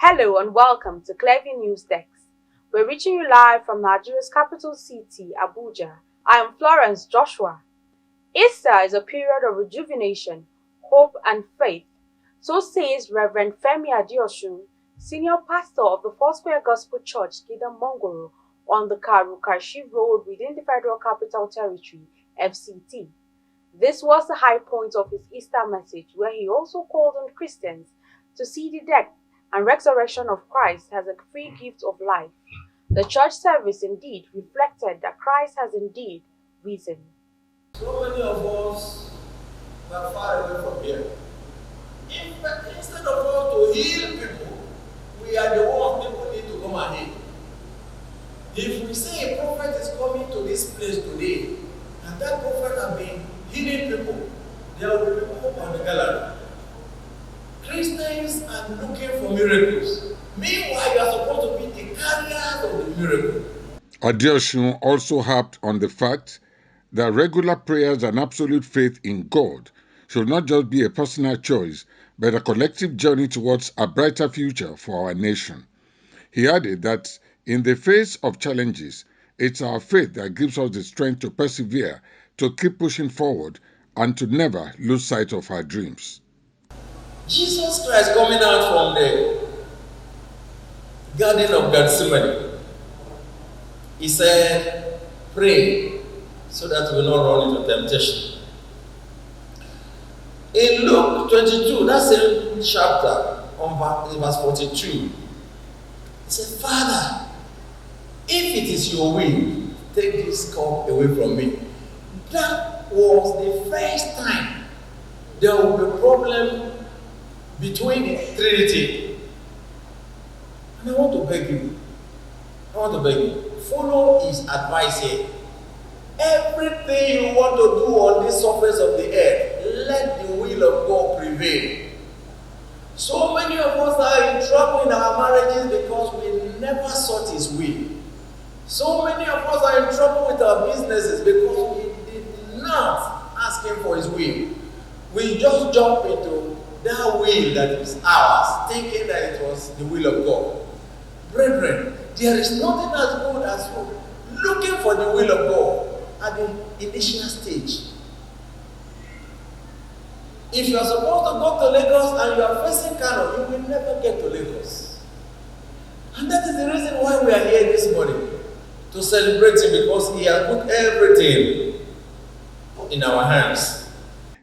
Hello and welcome to Clergy News Desk. We're reaching you live from Nigeria's capital city, Abuja. I am Florence Joshua. Easter is a period of rejuvenation, hope and faith. So says Reverend Femi Adeosun, senior pastor of the Foursquare Gospel Church, Gidan Mongoro, on the Karu-Kashi Road within the Federal Capital Territory, FCT. This was the high point of his Easter message, where he also called on Christians to see the death and resurrection of Christ as a free gift of life. The church service indeed reflected that Christ has indeed risen. So many of us are far away from here. Instead of us to heal people, we are the ones people need to come and heal. If we say a prophet is coming to this place today, and that prophet has been healing people, there will be people on the gallery. Christians are looking for miracles. Meanwhile, you are supposed to be the carriers of the miracle. Adeosun also harped on the fact that regular prayers and absolute faith in God should not just be a personal choice, but a collective journey towards a brighter future for our nation. He added that in the face of challenges, it's our faith that gives us the strength to persevere, to keep pushing forward, and to never lose sight of our dreams. Jesus Christ coming out from the Garden of Gethsemane, he said, pray so that we will not run into temptation. In Luke 22, that same chapter, on verse 42, he said, Father, if it is your will, take this cup away from me. That was the first time there will be a problem between the Trinity. And I want to beg you, follow his advice here. Everything you want to do on the surface of the earth, let the will of God prevail. So many of us are in trouble in our marriages because we never sought his will. So many of us are in trouble with our businesses because we did not ask him for his will. We just jump into that will that is ours, thinking that it was the will of God. Brethren, there is nothing as good as looking for the will of God at the initial stage. If you are supposed to go to Lagos and you are facing Kano, you will never get to Lagos. And that is the reason why we are here this morning, to celebrate him, because he has put everything in our hands.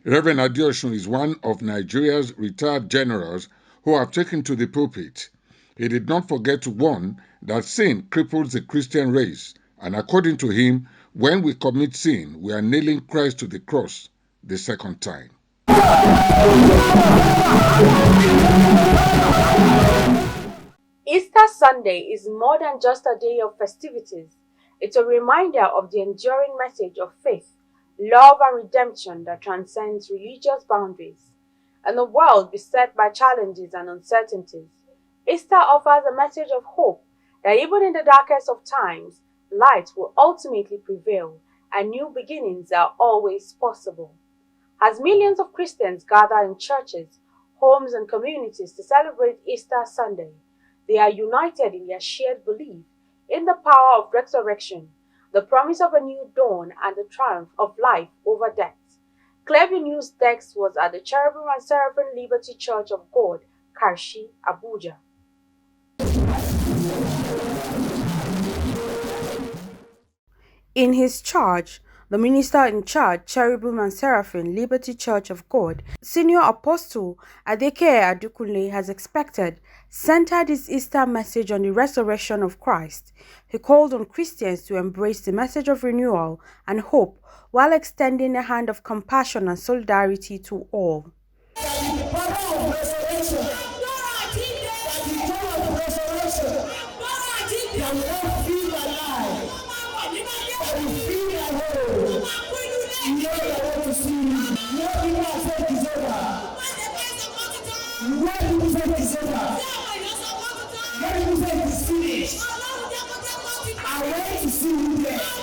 Reverend Adeosun is one of Nigeria's retired generals who have taken to the pulpit. He did not forget to warn that sin cripples the Christian race, and according to him, when we commit sin, we are nailing Christ to the cross the second time. Easter Sunday is more than just a day of festivities. It's a reminder of the enduring message of faith, love and redemption that transcends religious boundaries. In a world beset by challenges and uncertainties, Easter offers a message of hope that even in the darkest of times, light will ultimately prevail and new beginnings are always possible. As millions of Christians gather in churches, homes and communities to celebrate Easter Sunday, they are united in their shared belief in the power of resurrection, the promise of a new dawn, and the triumph of life over death. Clergy News Desk was at the Cherubim and Seraphim Liberty Church of God, Kashi, Abuja. In his charge, the minister in charge, Cherubim and Seraphim Liberty Church of God, Senior Apostle Adeke Adukunle, has centered his Easter message on the resurrection of Christ. He called on Christians to embrace the message of renewal and hope while extending a hand of compassion and solidarity to all.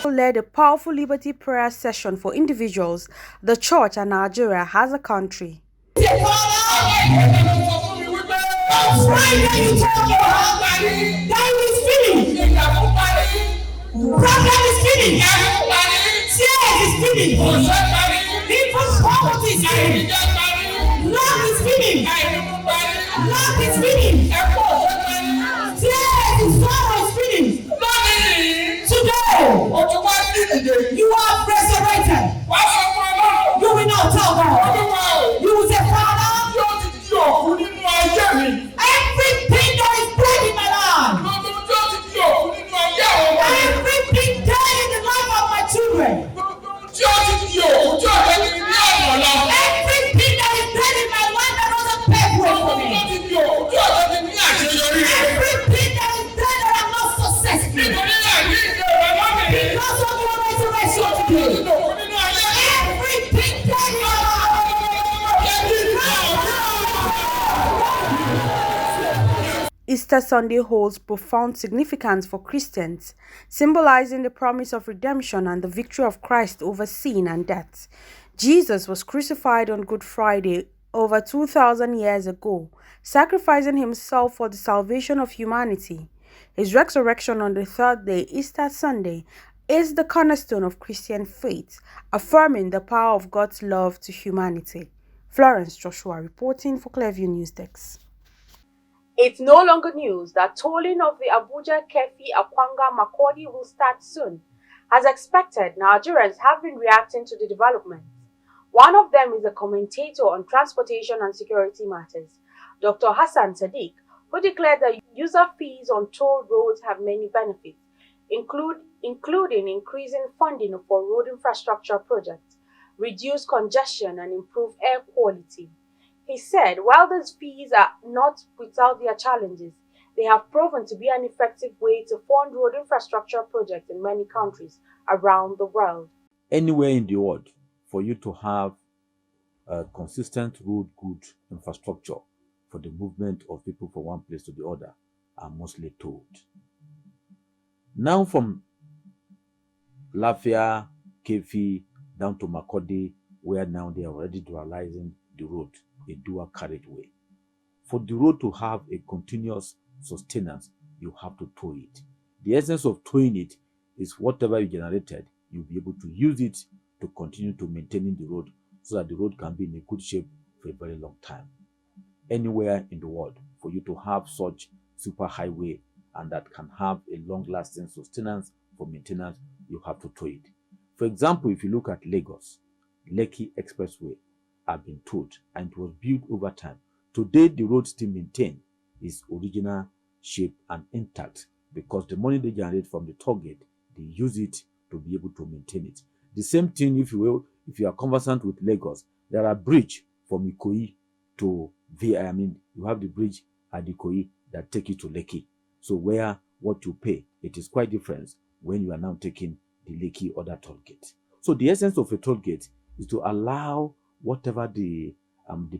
Led a powerful liberty prayer session for individuals, the church, and Nigeria as a country. On Friday, you told your husband that it is finished. Problem is finished. Tears is finished. Even poverty is finished. Love is finished. Love is finished. Tears is sorrow is finished. Today, you are resurrected. You will not tell God. You will say, Father, everything that is dead in my life, everything dead in the life of my children, everything that is dead in my life that doesn't pave way for me, everything that is dead that I'm not successful, because of your resurrection today, everything dead in my life. Easter Sunday holds profound significance for Christians, symbolizing the promise of redemption and the victory of Christ over sin and death. Jesus was crucified on Good Friday over 2,000 years ago, sacrificing himself for the salvation of humanity. His resurrection on the third day, Easter Sunday, is the cornerstone of Christian faith, affirming the power of God's love to humanity. Florence Joshua reporting for Clergy News Desk. It's no longer news that tolling of the Abuja Kefi Akwanga Makurdi will start soon. As expected, Nigerians have been reacting to the development. One of them is a commentator on transportation and security matters, Dr. Hassan Sadiq, who declared that user fees on toll roads have many benefits, including increasing funding for road infrastructure projects, reduce congestion, and improve air quality. He said, while these fees are not without their challenges, they have proven to be an effective way to fund road infrastructure projects in many countries around the world. Anywhere in the world, for you to have a consistent road good infrastructure for the movement of people from one place to the other are mostly tolled. Now from Lafia, Kefi, down to Makurdi, where now they are already dualizing the road, a dual carriageway. For the road to have a continuous sustenance, you have to tow it. The essence of towing it is whatever you generated, you'll be able to use it to continue to maintaining the road so that the road can be in a good shape for a very long time. Anywhere in the world, for you to have such super highway and that can have a long-lasting sustenance for maintenance, you have to tow it. For example, if you look at Lagos, Lekki Expressway have been towed and it was built over time. Today, the road still maintained its original shape and intact because the money they generate from the toll gate, they use it to be able to maintain it. The same thing, if you are conversant with Lagos, there are bridge from Ikoyi to VI. I mean, you have the bridge at Ikoyi that take you to Lekki. So where what you pay, it is quite different when you are now taking the Lekki other toll gate. So the essence of a toll gate is to allow whatever the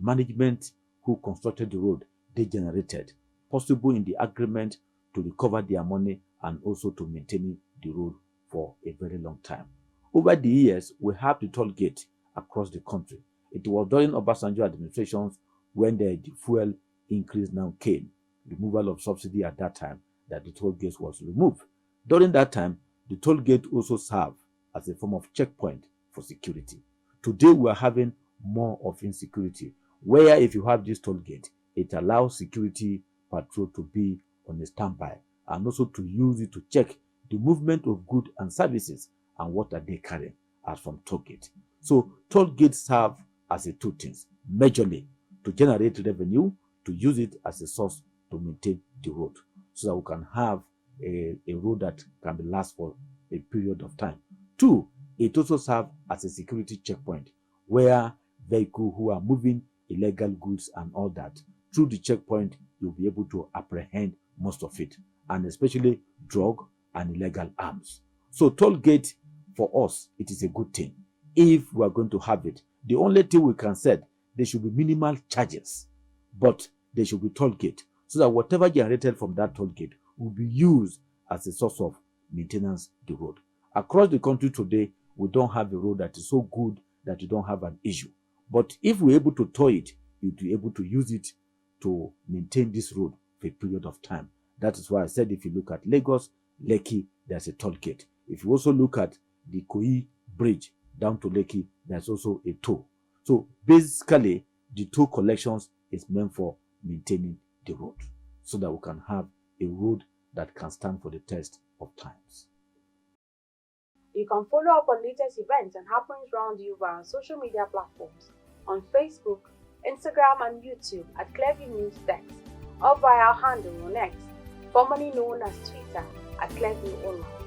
management who constructed the road they generated possible in the agreement to recover their money and also to maintain the road for a very long time. Over the years, we have the toll gate across the country. It was during Obasanjo administrations when the fuel increase now came, removal of subsidy at that time, that the toll gate was removed. During that time, the toll gate also served as a form of checkpoint for security. Today, we are having more of insecurity, where if you have this toll gate, it allows security patrol to be on a standby and also to use it to check the movement of goods and services and what are they carrying as from toll gate. So toll gates serve as a two things, majorly to generate revenue, to use it as a source to maintain the road so that we can have a road that can be last for a period of time. Two, it also serves as a security checkpoint where vehicles who are moving illegal goods and all that, through the checkpoint, you'll be able to apprehend most of it, and especially drug and illegal arms. So toll gate, for us, it is a good thing. If we are going to have it, the only thing we can say, there should be minimal charges, but there should be toll gate, so that whatever generated from that toll gate will be used as a source of maintenance the road. Across the country today, we don't have a road that is so good that you don't have an issue. But if we're able to tow it, you'll be able to use it to maintain this road for a period of time. That is why I said if you look at Lagos, Lekki, there's a toll gate. If you also look at the Koi Bridge down to Lekki, there's also a toll. So basically, the toll collections is meant for maintaining the road so that we can have a road that can stand for the test of times. You can follow up on latest events and happenings around you via social media platforms on Facebook, Instagram, and YouTube at Clergy News Desk, or via our handle on X, formerly known as Twitter, at Clergy Online.